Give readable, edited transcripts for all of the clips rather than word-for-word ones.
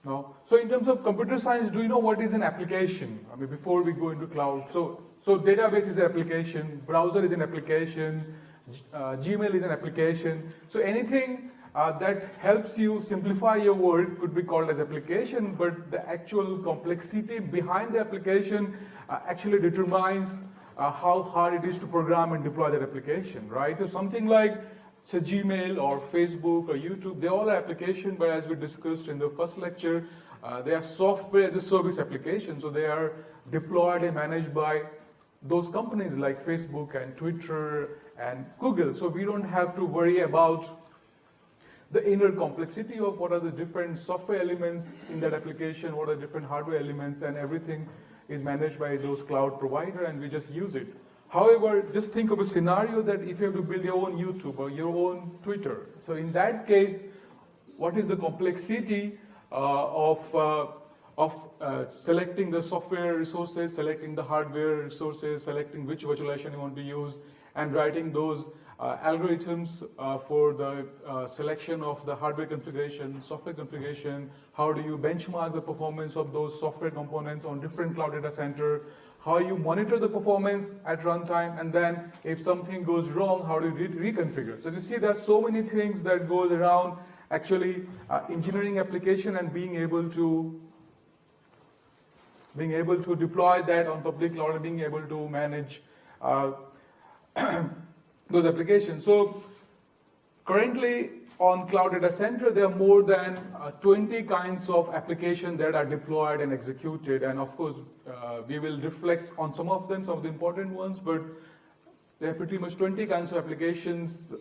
No. So in terms of computer science, do you know what is an application? I mean, before we go into cloud. So database is an application, browser is an application, Gmail is an application. So anything that helps you simplify your work could be called as application, but the actual complexity behind the application actually determines how hard it is to program and deploy that application, right? So something like, say, Gmail or Facebook or YouTube, they all are applications, but as we discussed in the first lecture, they are software as a service applications, so they are deployed and managed by those companies like Facebook and Twitter and Google. So we don't have to worry about the inner complexity of what are the different software elements in that application, what are the different hardware elements, and everything is managed by those cloud provider, and we just use it. However, just think of a scenario that if you have to build your own YouTube or your own Twitter. So in that case, what is the complexity of selecting the software resources, selecting the hardware resources, selecting which virtualization you want to use, and writing those algorithms for the selection of the hardware configuration, software configuration. How do you benchmark the performance of those software components on different cloud data center? How you monitor the performance at runtime, and then if something goes wrong, how do you reconfigure? So you see there are so many things that goes around actually engineering application and being able to deploy that on public cloud and being able to manage those applications. So currently on cloud data center, there are more than 20 kinds of applications that are deployed and executed. And of course, we will reflect on some of them, some of the important ones, but there are pretty much 20 kinds of applications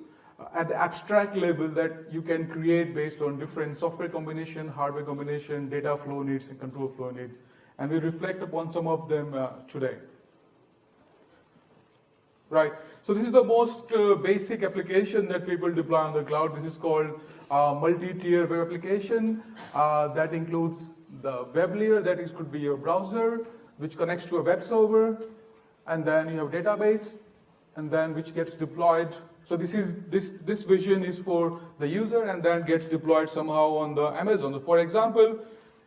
at the abstract level that you can create based on different software combination, hardware combination, data flow needs, and control flow needs. And we reflect upon some of them today. Right, so this is the most basic application that people deploy on the cloud. This is called multi-tier web application. That includes the web layer, that is, could be your browser, which connects to a web server, and then you have database, and then which gets deployed. So this vision is for the user, and then gets deployed somehow on the Amazon. So for example,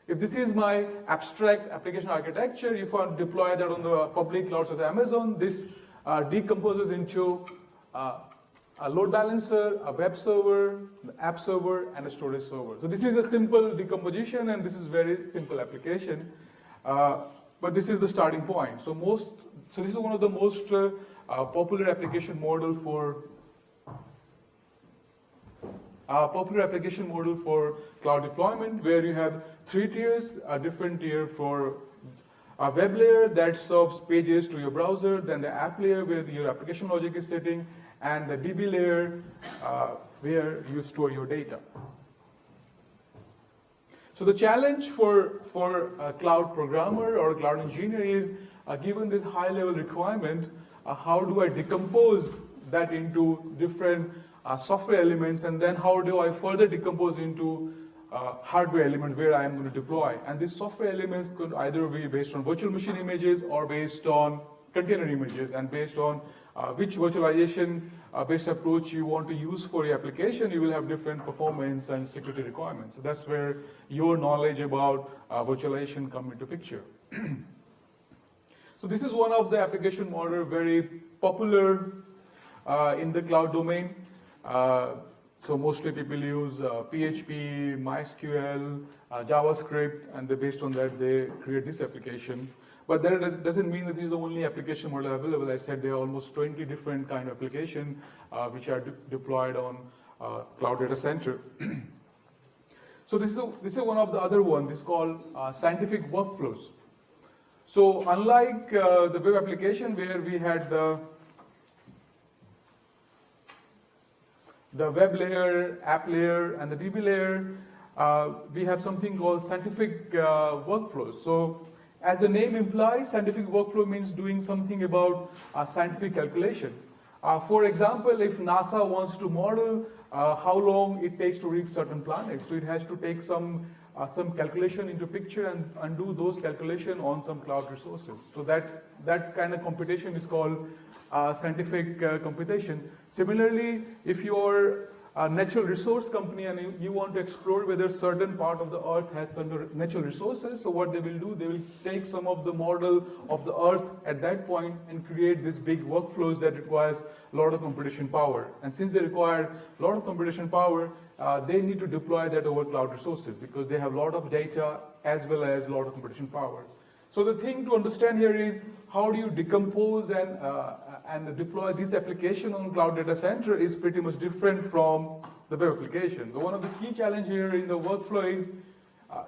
if this is my abstract application architecture, if I deploy that on the public cloud such as Amazon, this decomposes into a load balancer, a web server, an app server, and a storage server. So this is a simple decomposition, and this is very simple application. But this is the starting point. So this is one of the most popular application model for cloud deployment, where you have 3 tiers, a different tier for a web layer that serves pages to your browser, then the app layer where your application logic is sitting, and the DB layer where you store your data. So the challenge for a cloud programmer or a cloud engineer is, given this high-level requirement, how do I decompose that into different software elements, and then how do I further decompose into hardware element where I am going to deploy? And these software elements could either be based on virtual machine images or based on container images, and based on which virtualization based approach you want to use for your application, you will have different performance and security requirements. So that's where your knowledge about virtualization come into picture. So this is one of the application model very popular in the cloud domain. So mostly people use PHP, MySQL, JavaScript, and based on that they create this application. But that doesn't mean that this is the only application model available. I said there are almost 20 different kind of applications which are deployed on cloud data center. So this is one of the other ones. This is called scientific workflows. So unlike the web application where we had the web layer, app layer, and the DB layer, we have something called scientific workflows. So as the name implies, scientific workflow means doing something about scientific calculation. For example, if NASA wants to model how long it takes to reach certain planets, so it has to take some calculation into picture and do those calculation on some cloud resources. So that kind of computation is called scientific computation. Similarly, if you're a natural resource company and you want to explore whether certain part of the earth has certain natural resources, so what they will do, they will take some of the model of the earth at that point and create these big workflows that requires a lot of computation power. And since they require a lot of computation power, they need to deploy that over cloud resources because they have a lot of data as well as a lot of computation power. So the thing to understand here is how do you decompose and deploy this application on cloud data center is pretty much different from the web application. So one of the key challenges here in the workflow is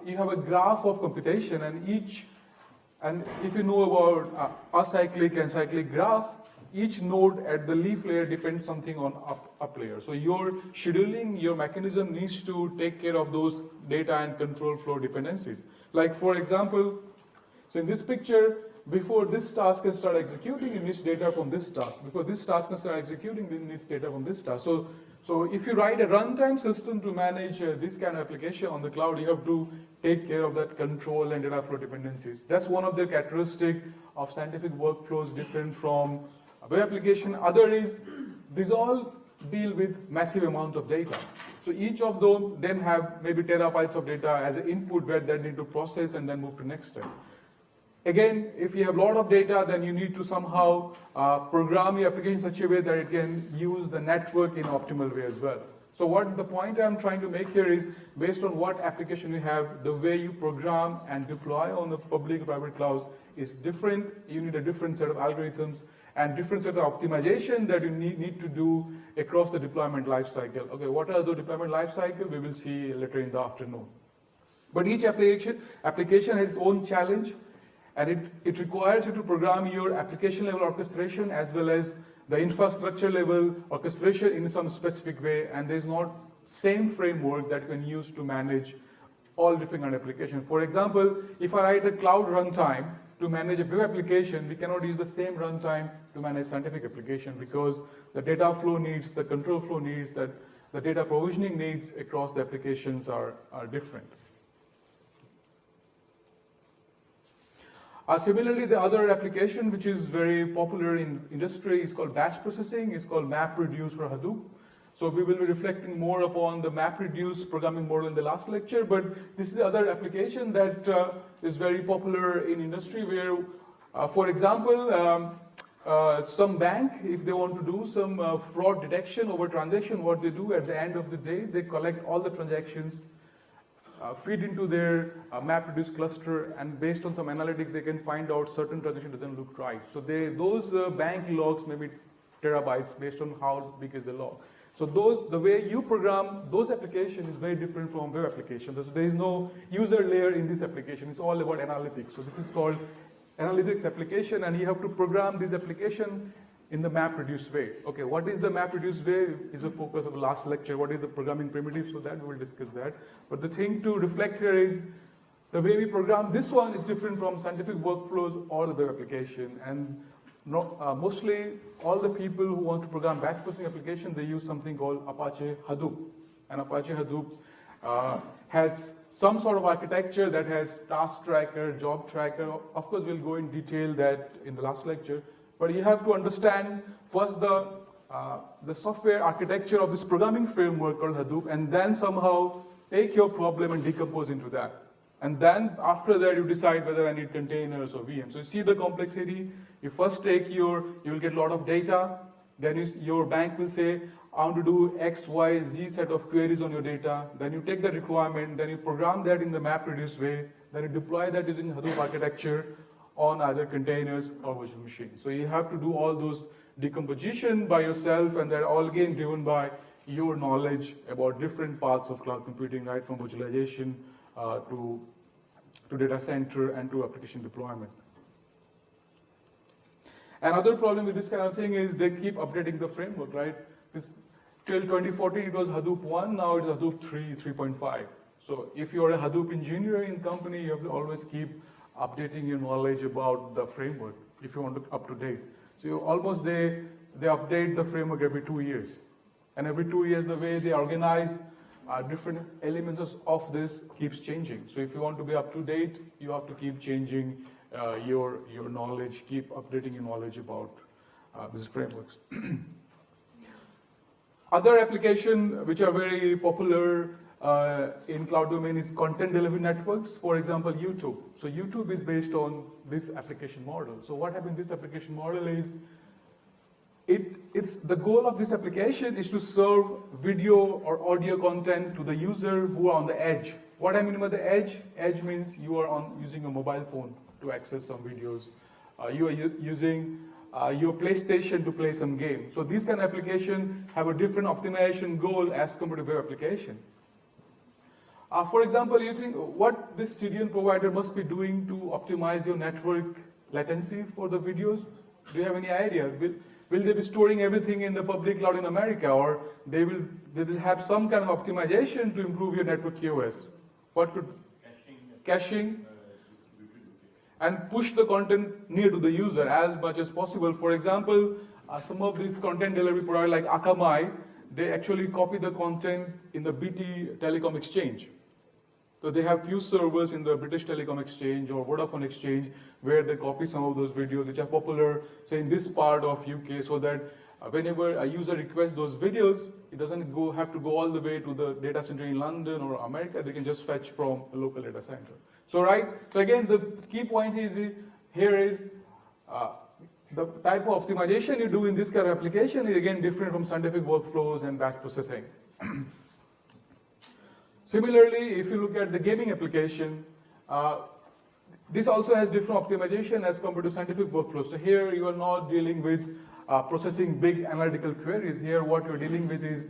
you have a graph of computation and if you know about acyclic and cyclic graph, each node at the leaf layer depends something on up layer. So your scheduling, your mechanism needs to take care of those data and control flow dependencies. Like for example, so in this picture, before this task can start executing, it needs data from this task. Before this task can start executing, it needs data from this task. So if you write a runtime system to manage this kind of application on the cloud, you have to take care of that control and data flow dependencies. That's one of the characteristics of scientific workflows different from a web application. Other is, these all deal with massive amounts of data. So each of them then have maybe terabytes of data as an input where they need to process and then move to next step. Again, if you have a lot of data, then you need to somehow program your application in such a way that it can use the network in an optimal way as well. So what the point I'm trying to make here is, based on what application you have, the way you program and deploy on the public private clouds is different. You need a different set of algorithms and different set of optimization that you need to do across the deployment lifecycle. Okay, what are the deployment lifecycle? We will see later in the afternoon. But each application has its own challenge. And it requires you to program your application level orchestration as well as the infrastructure level orchestration in some specific way. And there's not same framework that you can use to manage all different kind of applications. For example, if I write a cloud runtime to manage a web application, we cannot use the same runtime to manage scientific application because the data flow needs, the control flow needs, the data provisioning needs across the applications are different. Similarly, the other application which is very popular in industry is called batch processing. It's called MapReduce for Hadoop. So we will be reflecting more upon the MapReduce programming model in the last lecture, but this is the other application that is very popular in industry where, for example, some bank, if they want to do some fraud detection over transaction, what they do at the end of the day, they collect all the transactions, feed into their MapReduce cluster, and based on some analytics, they can find out certain transaction doesn't look right. So those bank logs may be terabytes based on how big is the log. So the way you program those applications is very different from web applications. So there is no user layer in this application. It's all about analytics. So this is called analytics application, and you have to program this application in the MapReduce way. Okay, what is the MapReduce way is the focus of the last lecture. What is the programming primitive? So that we will discuss that. But the thing to reflect here is the way we program this one is different from scientific workflows or the web application. And mostly all the people who want to program batch processing application, they use something called Apache Hadoop. And Apache Hadoop has some sort of architecture that has task tracker, job tracker. Of course, we'll go in detail that in the last lecture. But you have to understand first the software architecture of this programming framework called Hadoop, and then somehow take your problem and decompose into that. And then after that, you decide whether I need containers or VMs. So you see the complexity. You first you will get a lot of data. Then your bank will say, I want to do X, Y, Z set of queries on your data. Then you take the requirement, then you program that in the MapReduce way. Then you deploy that using Hadoop architecture on either containers or virtual machines. So you have to do all those decomposition by yourself, and they're all again driven by your knowledge about different parts of cloud computing, right from virtualization to data center and to application deployment. Another problem with this kind of thing is they keep updating the framework, right? Till 2014 it was Hadoop 1, now it's Hadoop 3, 3.5. So if you're a Hadoop engineer in company, you have to always keep updating your knowledge about the framework if you want to up to date. So they update the framework every 2 years. And every 2 years, the way they organize different elements of this keeps changing. So if you want to be up to date, you have to keep changing your knowledge, keep updating your knowledge about these frameworks. Other applications which are very popular in cloud domain is content delivery networks. For example, YouTube. So YouTube is based on this application model. So what happens in this application model is, it's the goal of this application is to serve video or audio content to the user who are on the edge. What I mean by the edge? Edge means you are using a mobile phone to access some videos. You are using your PlayStation to play some game. So these kind of applications have a different optimization goal as compared to web application. For example, you think what this CDN provider must be doing to optimize your network latency for the videos? Do you have any idea? Will they be storing everything in the public cloud in America, or they will have some kind of optimization to improve your network QoS? What could caching and push the content near to the user as much as possible. For example, some of these content delivery providers like Akamai, they actually copy the content in the BT Telecom Exchange. So they have few servers in the British Telecom Exchange or Vodafone Exchange where they copy some of those videos which are popular, say in this part of UK, so that whenever a user requests those videos, it doesn't have to go all the way to the data center in London or America. They can just fetch from a local data center. So so again, the key point here is the type of optimization you do in this kind of application is again different from scientific workflows and batch processing. Similarly, if you look at the gaming application, this also has different optimization as compared to scientific workflows. So here you are not dealing with processing big analytical queries. Here what you're dealing with is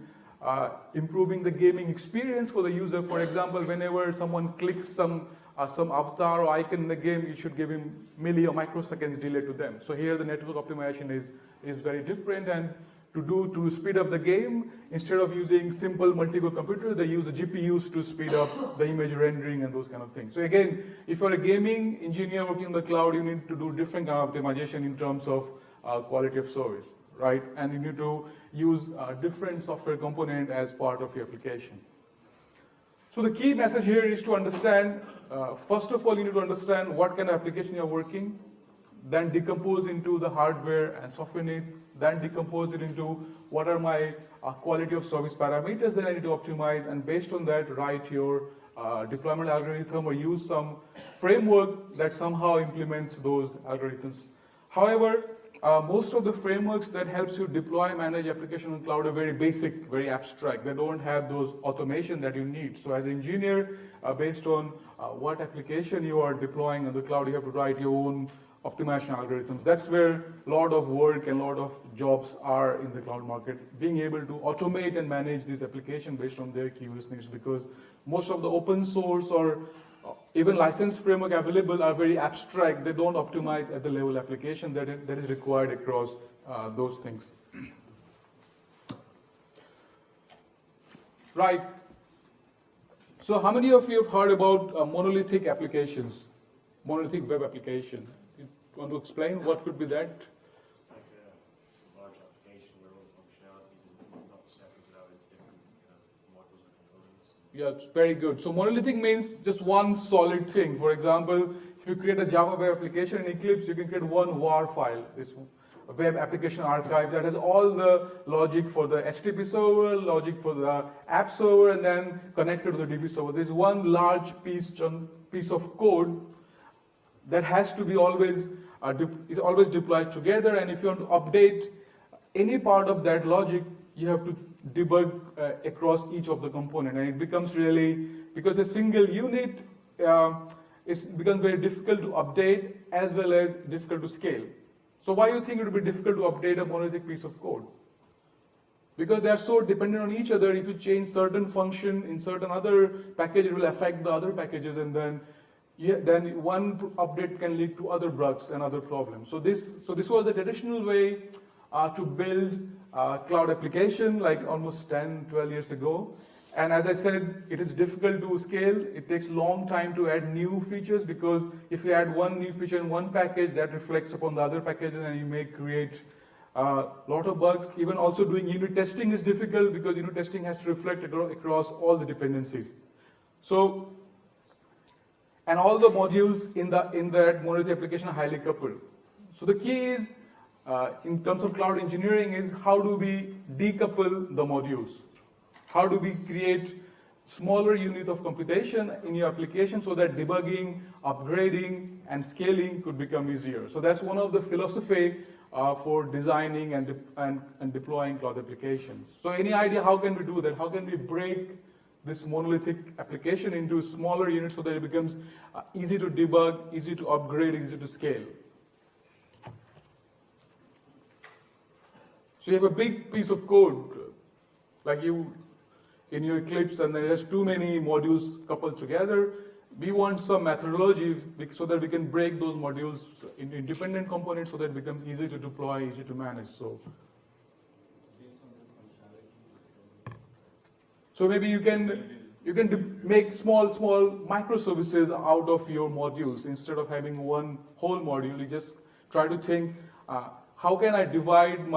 improving the gaming experience for the user. For example, whenever someone clicks some avatar or icon in the game, you should give him milli or microseconds delay to them. So here the network optimization is very different, and to speed up the game, instead of using simple multi-core computers, they use the GPUs to speed up the image rendering and those kind of things. So again, if you're a gaming engineer working on the cloud, you need to do different kind of optimization in terms of quality of service, right? And you need to use different software component as part of your application. So the key message here is to understand, first of all, you need to understand what kind of application you're working, then decompose into the hardware and software needs, then decompose it into what are my quality of service parameters that I need to optimize, and based on that, write your deployment algorithm or use some framework that somehow implements those algorithms. However, most of the frameworks that helps you deploy, manage application on cloud are very basic, very abstract. They don't have those automation that you need. So as an engineer, based on what application you are deploying on the cloud, you have to write your own optimization algorithms. That's where a lot of work and a lot of jobs are in the cloud market, being able to automate and manage this application based on their QoS needs, because most of the open source or even licensed framework available are very abstract. They don't optimize at the level application that is required across those things. Right. So how many of you have heard about monolithic applications, monolithic web application? You want to explain what could be that? It's like a large application where all the functionalities is not separated out into different modules and components. Yeah, it's very good. So monolithic means just one solid thing. For example, if you create a Java web application in Eclipse, you can create one WAR file, this web application archive that has all the logic for the HTTP server, logic for the app server, and then connected to the DB server. There's one large piece of code that has to be always deployed together, and if you want to update any part of that logic, you have to debug across each of the component, and it becomes really, because a single unit it becomes very difficult to update as well as difficult to scale. So why do you think it would be difficult to update a monolithic piece of code? Because they are so dependent on each other. If you change certain function in certain other package, it will affect the other packages, and then one update can lead to other bugs and other problems. So this was the traditional way to build cloud application like almost 10, 12 years ago. And as I said, it is difficult to scale. It takes a long time to add new features, because if you add one new feature in one package, that reflects upon the other packages, and you may create a lot of bugs. Even also doing unit testing is difficult, because unit testing has to reflect across all the dependencies. So, and all the modules in that monolithic application are highly coupled. So the key is in terms of cloud engineering is how do we decouple the modules? How do we create smaller unit of computation in your application so that debugging, upgrading, and scaling could become easier? So that's one of the philosophy for designing and deploying cloud applications. So any idea how can we do that? How can we break this monolithic application into smaller units so that it becomes easy to debug, easy to upgrade, easy to scale? So you have a big piece of code, like you in your Eclipse, and then it has too many modules coupled together. We want some methodology so that we can break those modules into independent components so that it becomes easy to deploy, easy to manage. So maybe you can make small microservices out of your modules. Instead of having one whole module, you just try to think, how can I divide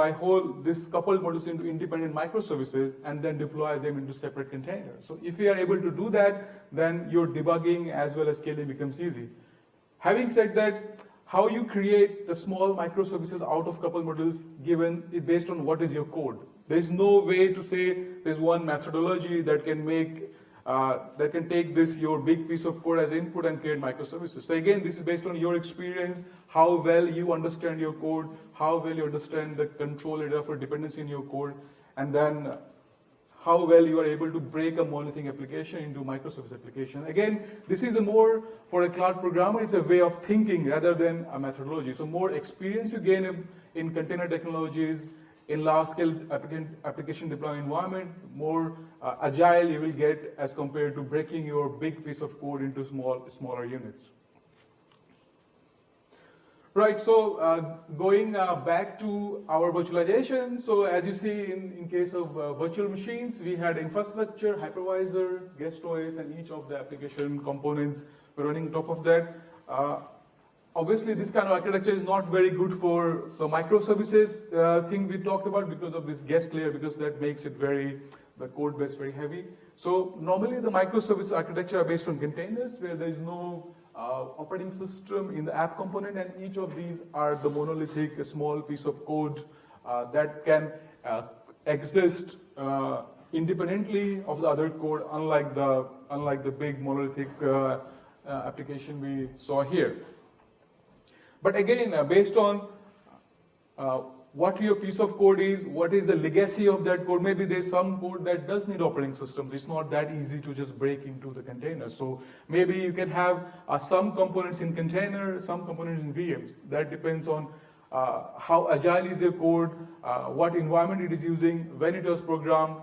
this coupled modules into independent microservices and then deploy them into separate containers? So if you are able to do that, then your debugging as well as scaling becomes easy. Having said that, how you create the small microservices out of coupled modules given is based on what is your code. There is no way to say there's one methodology that can take this, your big piece of code as input and create microservices. So again, this is based on your experience, how well you understand your code, how well you understand the control area for dependency in your code, and then how well you are able to break a monolithic application into microservice application. Again, this is more, for a cloud programmer, it's a way of thinking rather than a methodology. So more experience you gain in container technologies, in large-scale application deployment environment, more agile you will get as compared to breaking your big piece of code into smaller units. Right, so going back to our virtualization, so as you see in case of virtual machines, we had infrastructure, hypervisor, guest OS, and each of the application components were running on top of that. Obviously, this kind of architecture is not very good for the microservices thing we talked about because of this guest layer, because that makes it the code base very heavy. So normally the microservice architecture are based on containers where there is no operating system in the app component, and each of these are the monolithic, a small piece of code that can exist independently of the other code, unlike the big monolithic application we saw here. But again, based on what your piece of code is, what is the legacy of that code, maybe there's some code that does need operating system. It's not that easy to just break into the container. So maybe you can have some components in container, some components in VMs. That depends on how agile is your code, what environment it is using, when it was programmed.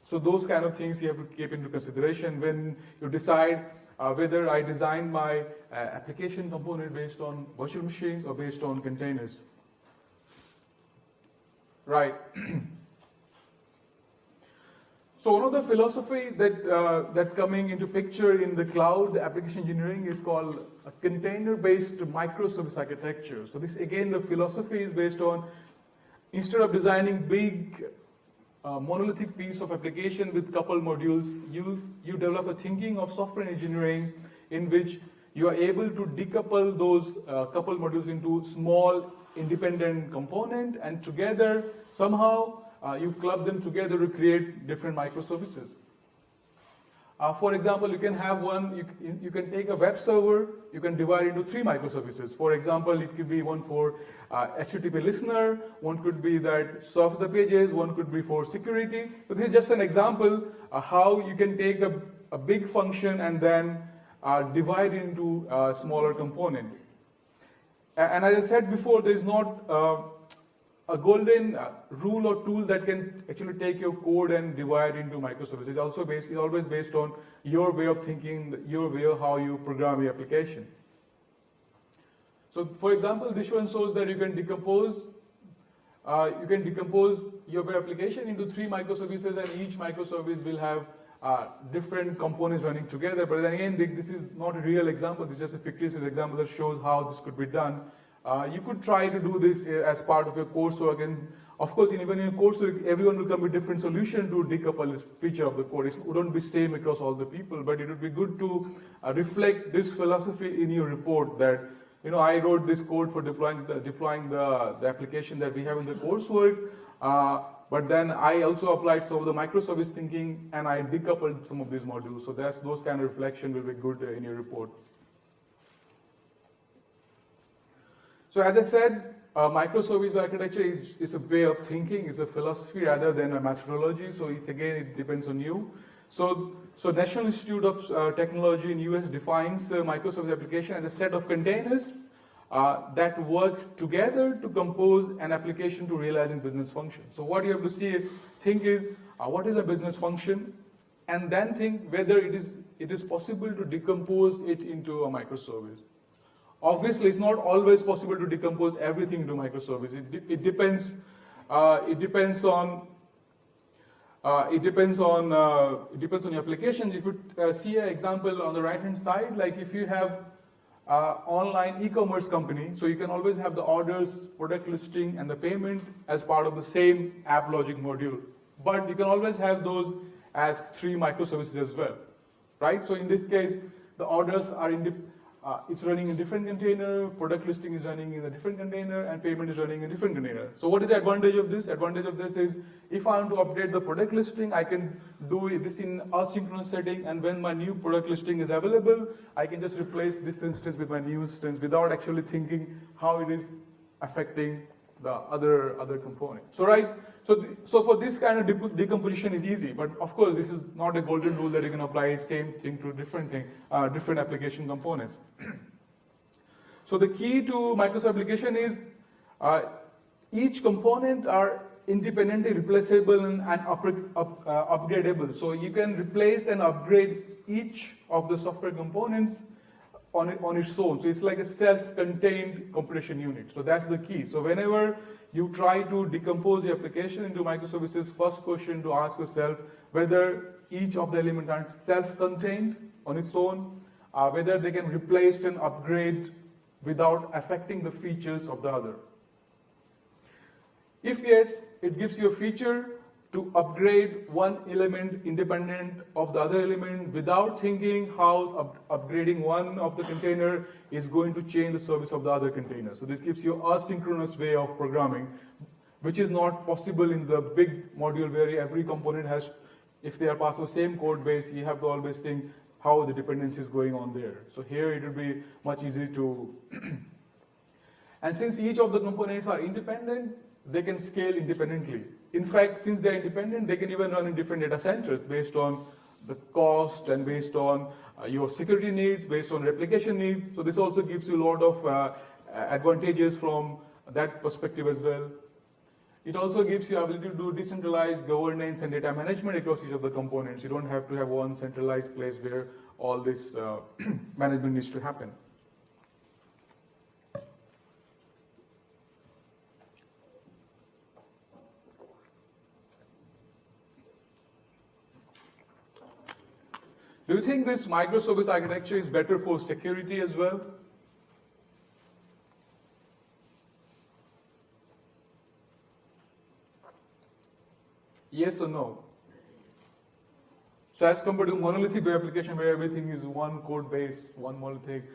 So those kind of things you have to keep into consideration when you decide whether I design my application component based on virtual machines or based on containers. Right. So one of the philosophy that coming into picture in the cloud application engineering is called a container-based microservice architecture. So this again, the philosophy is based on, instead of designing big monolithic piece of application with couple modules, you develop a thinking of software engineering in which you are able to decouple those couple modules into small independent component, and together somehow you club them together to create different microservices. For example, you can have you can take a web server, you can divide it into 3 microservices. For example, it could be one for HTTP listener, one could be that surf the pages, one could be for security. So this is just an example how you can take a big function and then divide it into a smaller component. And as I said before, there is not a golden rule or tool that can actually take your code and divide into microservices. It's always based on your way of thinking, your way of how you program your application. So, for example, this one shows that you can decompose your web application into 3 microservices, and each microservice will have different components running together. But then again, this is not a real example. This is just a fictitious example that shows how this could be done. You could try to do this as part of your coursework, and of course, even in your coursework, everyone will come with different solution to decouple this feature of the code. It wouldn't be same across all the people, but it would be good to reflect this philosophy in your report, that I wrote this code for deploying the application that we have in the coursework, but then I also applied some of the microservice thinking, and I decoupled some of these modules. So those kind of reflection will be good in your report. So as I said, microservice architecture is a way of thinking, is a philosophy rather than a methodology. So it depends on you. So National Institute of Technology in US defines microservice application as a set of containers that work together to compose an application to realizing business function. So what you have to think is, what is a business function? And then think whether it is possible to decompose it into a microservice. Obviously, it's not always possible to decompose everything into microservice. It depends on your application. If you see an example on the right-hand side, like if you have online e-commerce company, so you can always have the orders, product listing, and the payment as part of the same app logic module. But you can always have those as 3 microservices as well, right? So in this case, the orders are it's running in a different container, product listing is running in a different container, and payment is running in a different container. So what is the advantage of this? Advantage of this is, if I want to update the product listing, I can do this in asynchronous setting, and when my new product listing is available, I can just replace this instance with my new instance without actually thinking how it is affecting the other component. So for this kind of decomposition is easy, but of course this is not a golden rule that you can apply same thing to different application components. So the key to microservice application is each component are independently replaceable and upgradable. So you can replace and upgrade each of the software components on its own. So it's like a self-contained computation unit. So that's the key. So whenever you try to decompose the application into microservices, first question to ask yourself whether each of the elements are self-contained on its own, whether they can replace and upgrade without affecting the features of the other. If yes, it gives you a feature to upgrade one element independent of the other element without thinking how upgrading one of the container is going to change the service of the other container. So this gives you an asynchronous way of programming, which is not possible in the big module where every component has, if they are part of the same code base, you have to always think how the dependency is going on there. So here it will be much easier to, and since each of the components are independent, they can scale independently. In fact, since they're independent, they can even run in different data centers based on the cost and based on your security needs, based on replication needs. So this also gives you a lot of advantages from that perspective as well. It also gives you ability to do decentralized governance and data management across each of the components. You don't have to have one centralized place where all this management needs to happen. Do you think this microservice architecture is better for security as well? Yes or no? So as compared to monolithic web application where everything is one code base, one monolithic,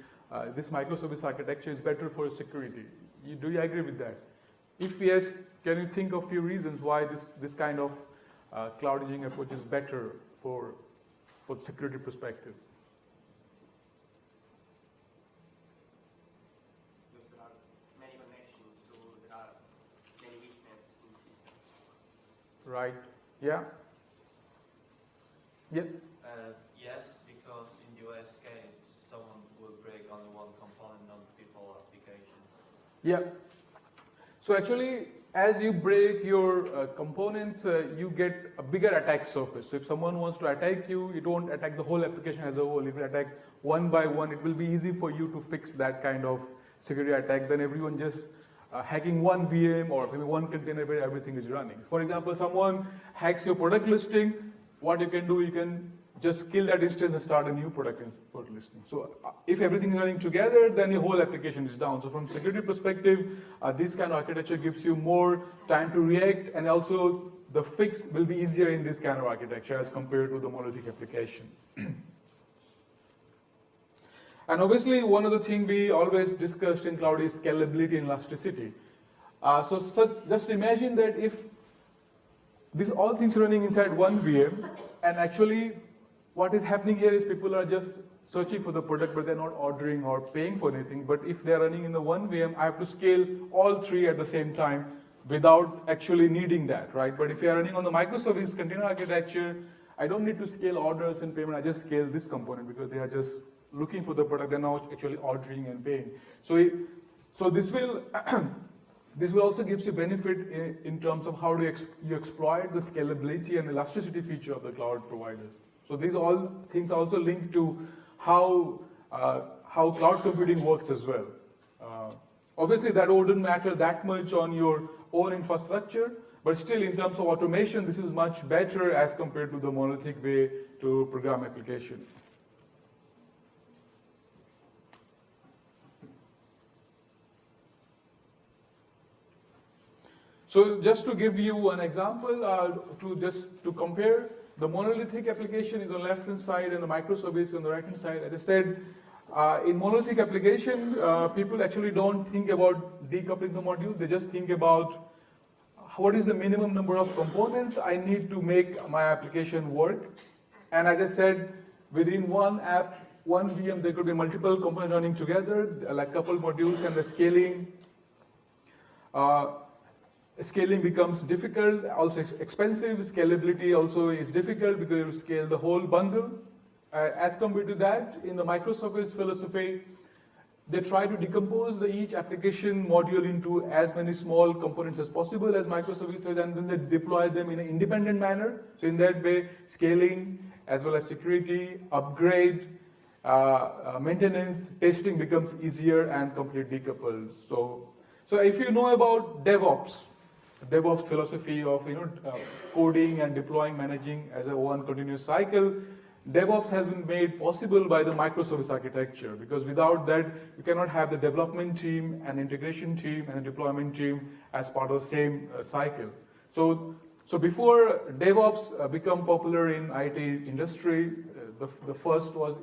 this microservice architecture is better for security. Do you agree with that? If yes, can you think of a few reasons why this kind of cloud engineering approach is better for the security perspective? Because there are many connections, so there are many weaknesses in systems. Right. Yeah. Yep. Yes, because in the US case, someone will break only one component, not the whole application. Yeah. So actually, as you break your components, you get a bigger attack surface. So if someone wants to attack you, it won't attack the whole application as a whole. If you attack one by one, it will be easy for you to fix that kind of security attack than everyone just hacking one VM or maybe one container where everything is running. For example, someone hacks your product listing. What you can do, you can just kill that instance and start a new product listing. So if everything is running together, then the whole application is down. So from security perspective, this kind of architecture gives you more time to react, and also the fix will be easier in this kind of architecture as compared to the monolithic application. And obviously, one of the things we always discussed in cloud is scalability and elasticity. Just imagine that if these all things running inside one VM, and actually what is happening here is people are just searching for the product, but they're not ordering or paying for anything. But if they're running in the one VM, I have to scale all three at the same time without actually needing that, right? But if you're running on the microservice container architecture, I don't need to scale orders and payment. I just scale this component because they are just looking for the product. They're not actually ordering and paying. So this will this will also gives you benefit in terms of how do you exploit the scalability and elasticity feature of the cloud providers. So these all things also link to how cloud computing works as well. Obviously, that wouldn't matter that much on your own infrastructure, but still, in terms of automation, this is much better as compared to the monolithic way to program application. So just to give you an example, to compare, the monolithic application is on the left-hand side and the microservice on the right-hand side. As I said, in monolithic application, people actually don't think about decoupling the module. They just think about what is the minimum number of components I need to make my application work. And as I said, within one app, one VM, there could be multiple components running together, like a couple modules, and the scaling becomes difficult, also expensive. Scalability also is difficult because you scale the whole bundle. As compared to that, in the microservice philosophy, they try to decompose each application module into as many small components as possible as microservices, and then they deploy them in an independent manner. So in that way, scaling as well as security, upgrade, maintenance, testing becomes easier and completely decoupled. So if you know about DevOps philosophy of coding and deploying, managing as a one continuous cycle, DevOps has been made possible by the microservice architecture, because without that, you cannot have the development team and integration team and the deployment team as part of the same cycle. So before DevOps become popular in IT industry, the first was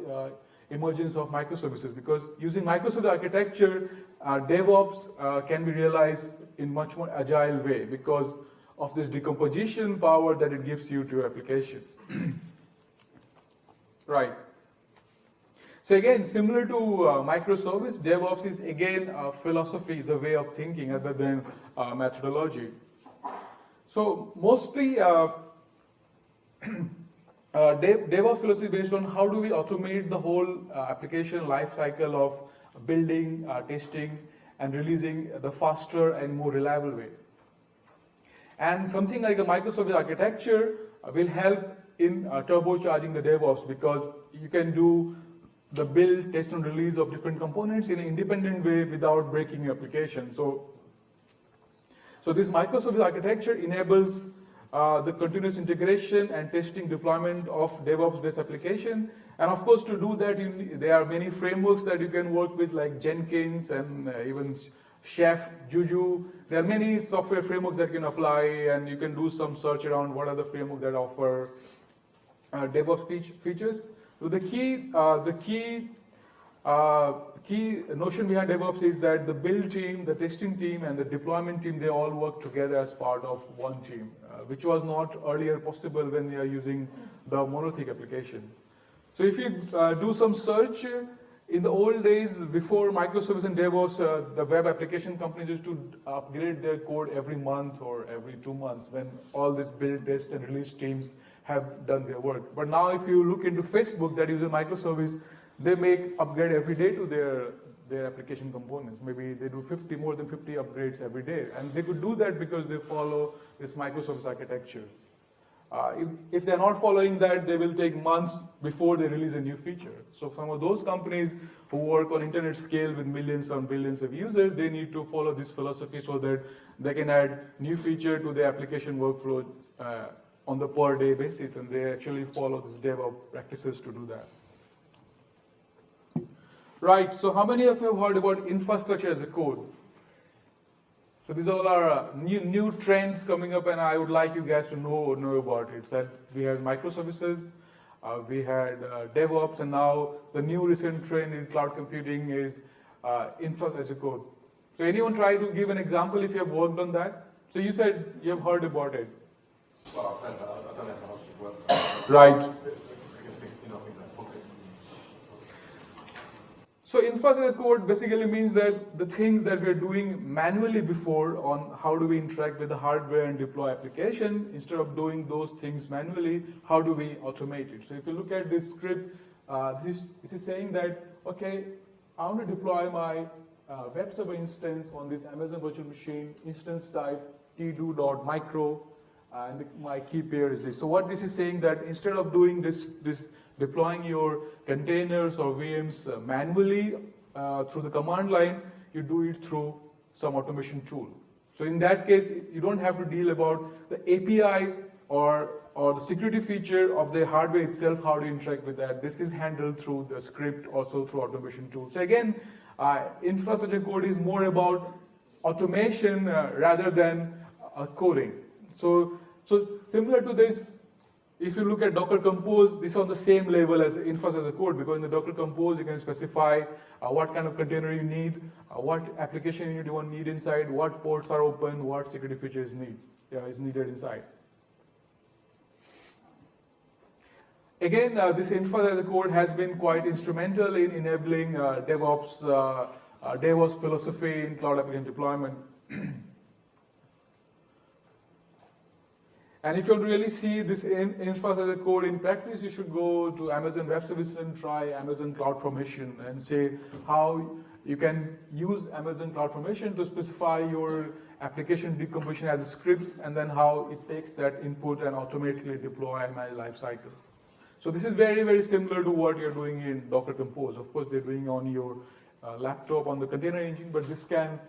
emergence of microservices, because using microservice architecture, DevOps can be realized in much more agile way because of this decomposition power that it gives you to your application. Right. So again, similar to microservice, DevOps is again a philosophy, is a way of thinking other than methodology. So mostly DevOps philosophy is based on how do we automate the whole application life cycle of building, testing, and releasing the faster and more reliable way. And something like a microservice architecture will help in turbocharging the DevOps, because you can do the build, test, and release of different components in an independent way without breaking your application. So this microservice architecture enables the continuous integration and testing deployment of DevOps-based application. And of course, to do that, there are many frameworks that you can work with, like Jenkins and even Chef, Juju. There are many software frameworks that you can apply, and you can do some search around what are the frameworks that offer DevOps features. So the key notion behind DevOps is that the build team, the testing team, and the deployment team, they all work together as part of one team, which was not earlier possible when we are using the monolithic application. So if you do some search, in the old days, before microservice and DevOps, the web application companies used to upgrade their code every month or every 2 months when all these build, test, and release teams have done their work. But now if you look into Facebook that uses microservice, they make upgrade every day to their application components. Maybe they do more than 50 upgrades every day. And they could do that because they follow this microservice architecture. If they're not following that, they will take months before they release a new feature. So some of those companies who work on internet scale with millions and billions of users, they need to follow this philosophy so that they can add new feature to their application workflow on the per day basis, and they actually follow this DevOps practices to do that. Right, so how many of you have heard about infrastructure as a code? So these all are new trends coming up, and I would like you guys to know about it. That we have microservices, we had DevOps, and now the new recent trend in cloud computing is infra as a code. So anyone try to give an example if you have worked on that? So you said you have heard about it. Well, I don't know how it works. Right. I can think, in that pocket. So infrastructure code basically means that the things that we're doing manually before on how do we interact with the hardware and deploy application, instead of doing those things manually, how do we automate it? So if you look at this script, this is saying that, okay, I want to deploy my web server instance on this Amazon virtual machine, instance type tdo.micro, and my key pair is this. So what this is saying that instead of doing this deploying your containers or VMs manually through the command line, you do it through some automation tool. So in that case, you don't have to deal about the API or the security feature of the hardware itself, how to interact with that. This is handled through the script, also through automation tool. So again, infrastructure code is more about automation rather than coding. So similar to this, if you look at Docker Compose, this is on the same level as infrastructure code, because in the Docker Compose you can specify what kind of container you need, what application you want need inside, what ports are open, what security features is needed inside. Again, this infrastructure code has been quite instrumental in enabling DevOps philosophy in cloud application deployment. And if you really see this infrastructure code in practice, you should go to Amazon Web Services and try Amazon CloudFormation and see how you can use Amazon CloudFormation to specify your application decomposition as scripts, and then how it takes that input and automatically deploy and manage lifecycle. So this is very, very similar to what you're doing in Docker Compose. Of course, they're doing on your laptop on the container engine, but this can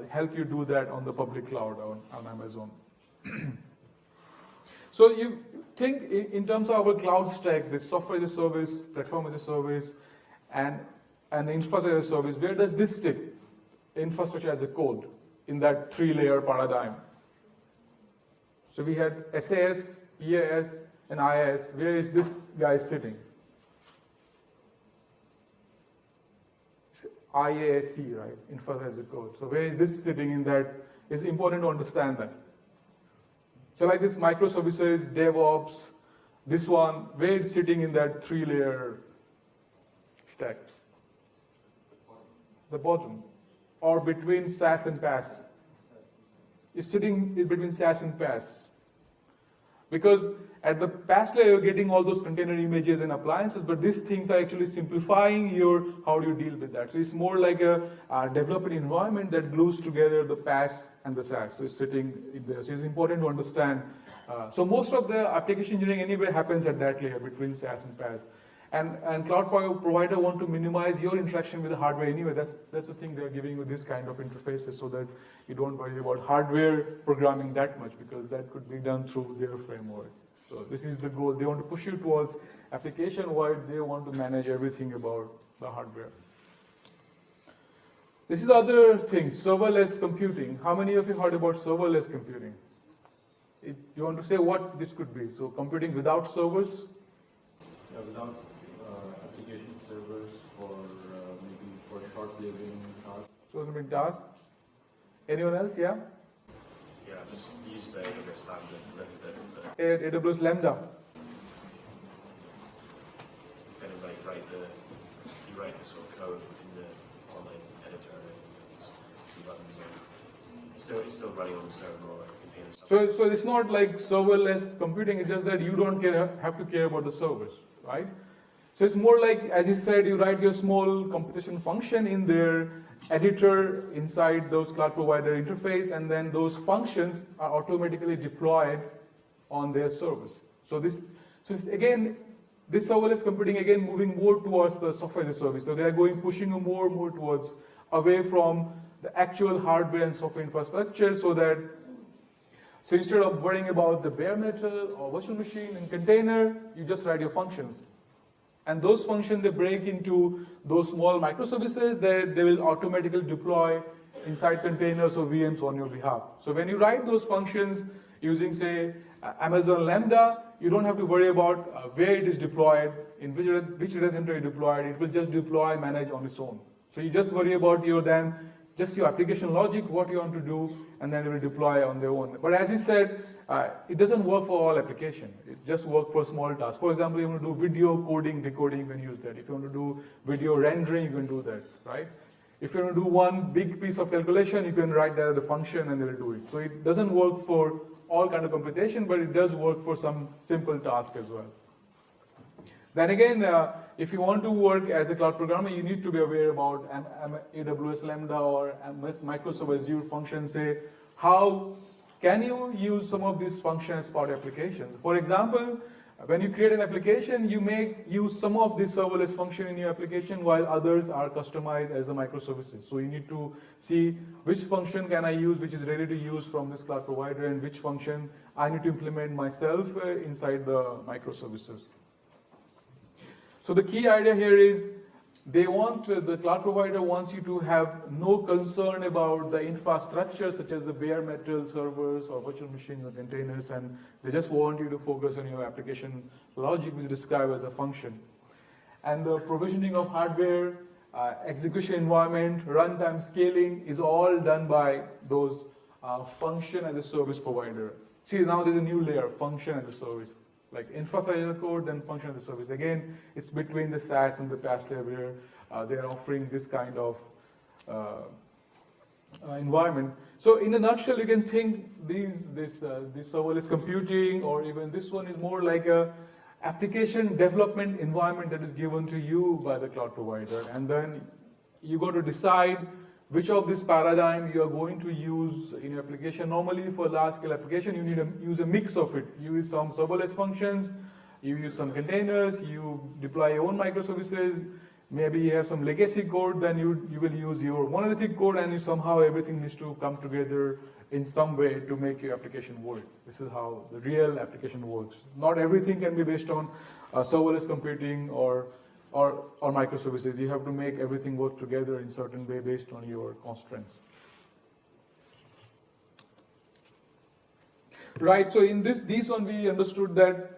help you do that on the public cloud on Amazon. So you think in terms of our cloud stack, this software as a service, platform as a service, and the infrastructure as a service, where does this sit? Infrastructure as a code in that three-layer paradigm. So we had SAS, PaaS, and IaaS. Where is this guy sitting? IaaC, right? Infrastructure as a code. So where is this sitting in that? It's important to understand that. So like this microservices, DevOps, this one, where it's sitting in that three-layer stack? The bottom. Or between SaaS and PaaS. It's sitting between SaaS and PaaS. Because at the PaaS layer, you're getting all those container images and appliances, but these things are actually simplifying how do you deal with that. So it's more like a development environment that glues together the PaaS and the SaaS. So it's sitting in there. So it's important to understand. So most of the application engineering anyway happens at that layer between SaaS and PaaS. And cloud provider want to minimize your interaction with the hardware anyway. That's the thing they're giving you this kind of interfaces so that you don't worry about hardware programming that much, because that could be done through their framework. So this is the goal. They want to push you towards application while they want to manage everything about the hardware. This is the other thing, serverless computing. How many of you heard about serverless computing? You want to say what this could be? So computing without servers? Yeah, without application servers for maybe for short-living tasks. Short-living tasks. Anyone else? Yeah? Yeah, just use the AWS Lambda. AWS Lambda. Kind of like you write the sort of code in the online editor and just run it's still running on the server or container. So it's not like serverless computing, it's just that you don't have to care about the servers, right? So it's more like, as you said, you write your small computation function in their editor inside those cloud provider interface, and then those functions are automatically deployed on their servers. So this serverless computing again moving more towards the software as a service. So they are pushing more towards away from the actual hardware and software infrastructure, so instead of worrying about the bare metal or virtual machine and container, you just write your functions. And those functions, they break into those small microservices that they will automatically deploy inside containers or VMs on your behalf. So when you write those functions using, say, Amazon Lambda, you don't have to worry about where it is deployed, in which data center you deployed. It will just deploy, manage on its own. So you just worry about just your application logic, what you want to do, and then it will deploy on their own. But as he said, it doesn't work for all applications. It just works for small tasks. For example, you want to do video coding, decoding, you can use that. If you want to do video rendering, you can do that, right? If you want to do one big piece of calculation, you can write that as a function and they will do it. So it doesn't work for all kind of computation, but it does work for some simple task as well. Then again, if you want to work as a cloud programmer, you need to be aware about AWS Lambda or Microsoft Azure functions. Say, how can you use some of these functions as part of applications? For example, when you create an application, you may use some of this serverless function in your application while others are customized as the microservices. So you need to see which function can I use, which is ready to use from this cloud provider, and which function I need to implement myself inside the microservices. So the key idea here is the cloud provider wants you to have no concern about the infrastructure such as the bare metal servers or virtual machines or containers, and they just want you to focus on your application logic, which is described as a function. And the provisioning of hardware, execution environment, runtime scaling is all done by those function as a service provider. See, now there's a new layer, function as a service. Like infrastructure code, then function as a service. Again, it's between the SaaS and the PaaS layer where they're offering this kind of environment. So in a nutshell, you can think this serverless computing, or even this one, is more like a application development environment that is given to you by the cloud provider. And then you got to decide which of this paradigm you are going to use in your application. Normally for large-scale application, you need to use a mix of it. You use some serverless functions, you use some containers, you deploy your own microservices, maybe you have some legacy code, then you will use your monolithic code, and somehow everything needs to come together in some way to make your application work. This is how the real application works. Not everything can be based on serverless computing or microservices. You have to make everything work together in certain way based on your constraints. Right, so in this one we understood that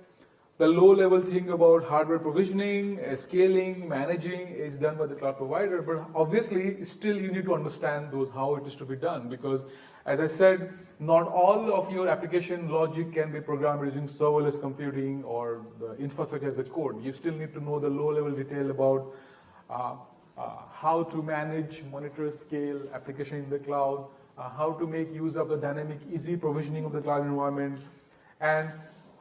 the low-level thing about hardware provisioning, scaling, managing is done by the cloud provider, but obviously still you need to understand how it is to be done, because as I said, not all of your application logic can be programmed using serverless computing or the infrastructure as a code. You still need to know the low-level detail about how to manage, monitor, scale application in the cloud, how to make use of the dynamic, easy provisioning of the cloud environment, and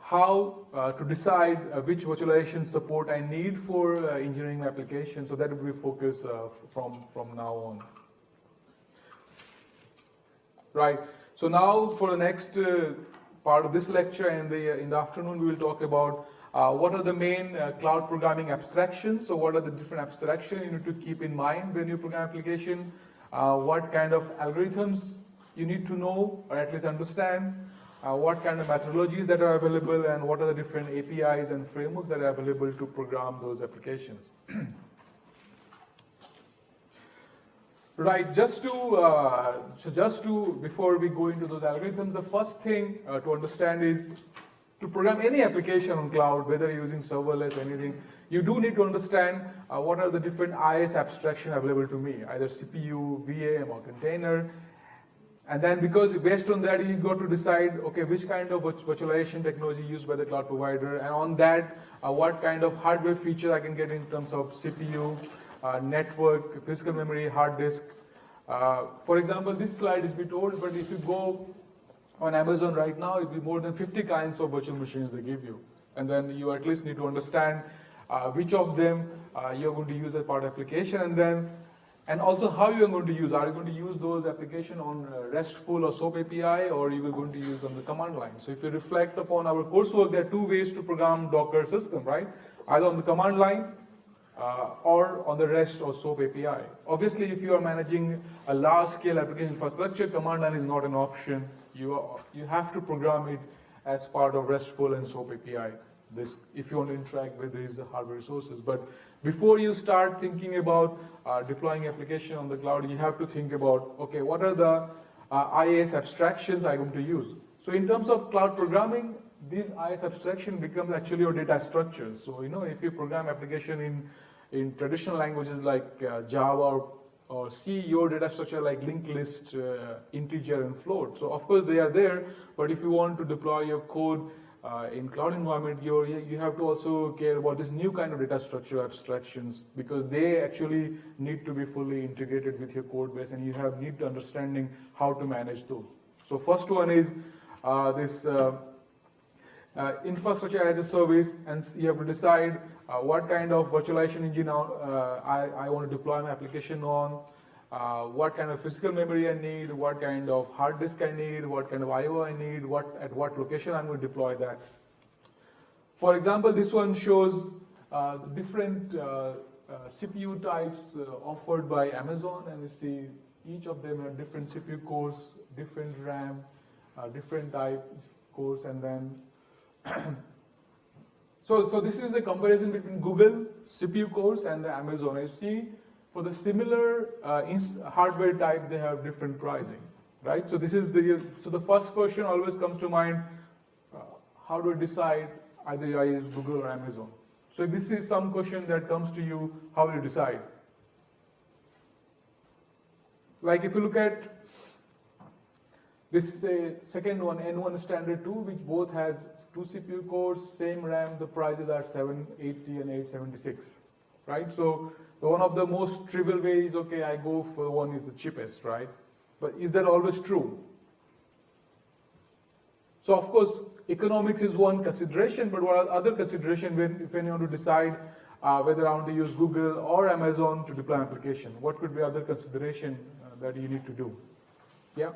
how to decide which virtualization support I need for engineering my application. So that will be focus from now on. Right. So now for the next part of this lecture, in the afternoon, we will talk about what are the main cloud programming abstractions. So what are the different abstractions you need to keep in mind when you program application? What kind of algorithms you need to know or at least understand? What kind of methodologies that are available, and what are the different APIs and frameworks that are available to program those applications. Right, just to before we go into those algorithms, the first thing to understand is to program any application on cloud, whether you're using serverless or anything, you do need to understand what are the different IaaS abstraction available to me, either CPU, VM, or container. And then because based on that, you got to decide, okay, which kind of virtualization technology used by the cloud provider, and on that, what kind of hardware feature I can get in terms of CPU, network, physical memory, hard disk. For example, this slide is be told, but if you go on Amazon right now, it'll be more than 50 kinds of virtual machines they give you. And then you at least need to understand which of them you're going to use as part of application, and also how you're going to use. Are you going to use those applications on RESTful or SOAP API, or you are going to use on the command line? So if you reflect upon our coursework, there are two ways to program Docker system, right? Either on the command line or on the REST or SOAP API. Obviously, if you are managing a large-scale application infrastructure, command line is not an option. You have to program it as part of RESTful and SOAP API. If you want to interact with these hardware resources. But before you start thinking about deploying application on the cloud, you have to think about, okay, what are the IaaS abstractions I'm going to use? So in terms of cloud programming, these IS abstraction becomes actually your data structures. So, if you program application in traditional languages like Java or C, your data structure like linked list, integer, and float. So, of course, they are there, but if you want to deploy your code in cloud environment, you have to also care about this new kind of data structure abstractions, because they actually need to be fully integrated with your code base, and you need to understanding how to manage those. So first one is this infrastructure as a service, and you have to decide what kind of virtualization engine I want to deploy my application on, what kind of physical memory I need, what kind of hard disk I need, what kind of I/O I need, at what location I'm going to deploy that. For example, this one shows different CPU types offered by Amazon, and you see each of them have different CPU cores, different RAM, different type cores, and then so this is the comparison between Google CPU cores and the Amazon. You see, for the similar hardware type, they have different pricing, right? So this is the first question always comes to mind: how do I decide either I use Google or Amazon? So this is some question that comes to you: how do you decide? Like if you look at this is the second one, N1 Standard 2, which both has 2 CPU cores, same RAM, the prices are 780 and 876, right? So one of the most trivial ways, okay, I go for one is the cheapest, right? But is that always true? So of course, economics is one consideration, but what are other considerations when you want to decide whether I want to use Google or Amazon to deploy an application? What could be other consideration that you need to do? Yeah?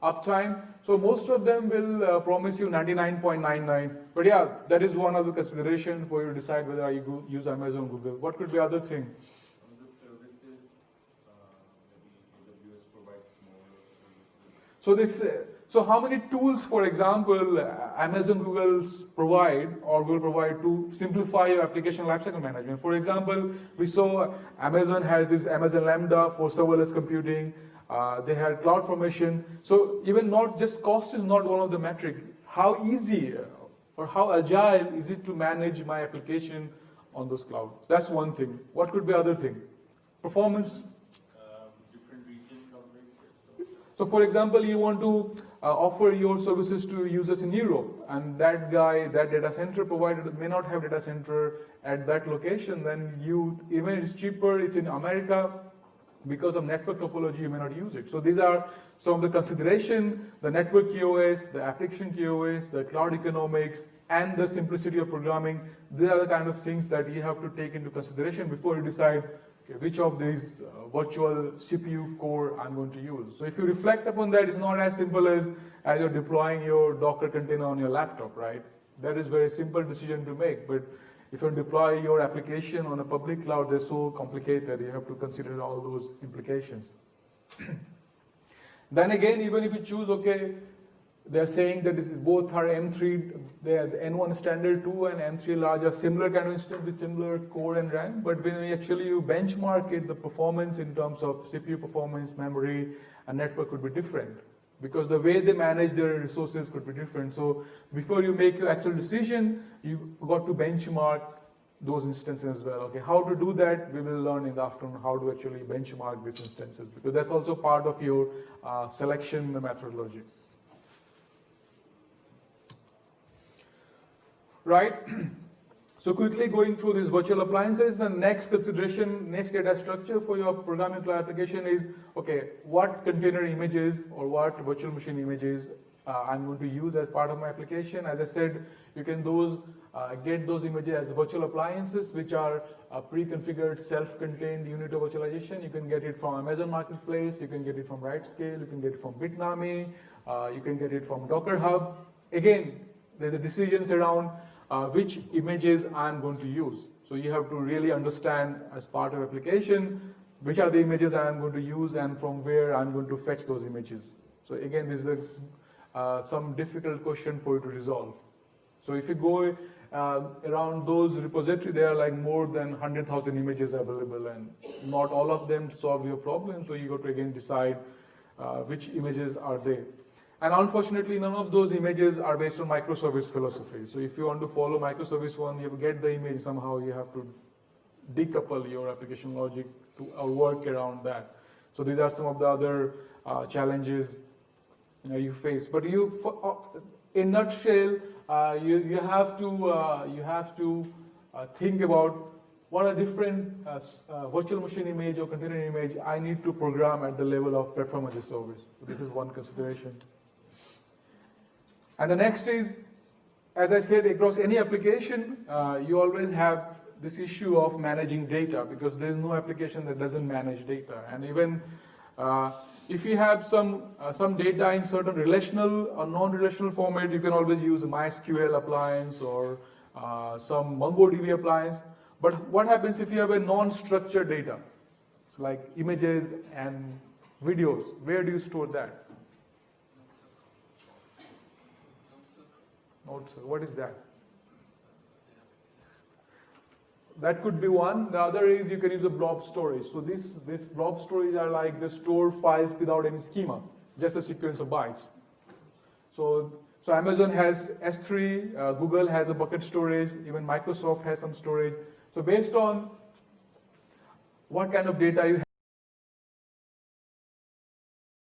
Uptime. So most of them will promise you 99.99. But yeah, that is one of the considerations for you to decide whether I use Amazon or Google. What could be other thing? On the services, maybe AWS provides more. So how many tools, for example, Amazon, Google provide or will provide to simplify your application lifecycle management? For example, we saw Amazon has this Amazon Lambda for serverless computing. They had CloudFormation. So even not just cost is not one of the metric. How easy or how agile is it to manage my application on those clouds? That's one thing. What could be other thing? Performance. Different region coverage. So for example, you want to offer your services to users in Europe, and that data center provider may not have data center at that location, then even if it's cheaper, it's in America, because of network topology, you may not use it. So these are some of the consideration: the network QoS, the application QoS, the cloud economics, and the simplicity of programming. These are the kind of things that you have to take into consideration before you decide which of these virtual CPU core I'm going to use. So if you reflect upon that, it's not as simple as you're deploying your Docker container on your laptop, right? That is very simple decision to make. But if you deploy your application on a public cloud, they're so complicated, you have to consider all those implications. Then again, even if you choose, okay, they're saying that both are M3, the N1 Standard 2 and M3 Large are similar kind of instance with similar core and RAM, but when you benchmark it, the performance in terms of CPU performance, memory, and network could be different, because the way they manage their resources could be different. So before you make your actual decision, you got to benchmark those instances as well. Okay, how to do that, we will learn in the afternoon how to actually benchmark these instances, because that's also part of your selection methodology. Right? So quickly going through these virtual appliances, the next consideration, next data structure for your programming cloud application is, okay, what container images or what virtual machine images I'm going to use as part of my application. As I said, you can get those images as virtual appliances, which are pre-configured, self-contained unit of virtualization. You can get it from Amazon Marketplace, you can get it from RightScale, you can get it from Bitnami, you can get it from Docker Hub. Again, there's a decisions around which images I'm going to use. So you have to really understand as part of application, which are the images I'm going to use and from where I'm going to fetch those images. So again, this is some difficult question for you to resolve. So if you go around those repositories, there are like more than 100,000 images available, and not all of them solve your problem. So you got to again decide which images are there. And unfortunately, none of those images are based on microservice philosophy. So if you want to follow microservice one, you have to get the image somehow, you have to decouple your application logic to work around that. So these are some of the other challenges you face. But in a nutshell, you have to think about what are different virtual machine image or container image I need to program at the level of platform as a service. So this is one consideration. And the next is, as I said, across any application, you always have this issue of managing data, because there is no application that doesn't manage data. And even if you have some data in certain relational or non-relational format, you can always use a MySQL appliance or some MongoDB appliance. But what happens if you have a non-structured data, so like images and videos? Where do you store that? Notebook. What is that? That could be one. The other is you can use a blob storage. So this blob storage are like the store files without any schema, just a sequence of bytes. So Amazon has S3, Google has a bucket storage, even Microsoft has some storage. So based on what kind of data you have,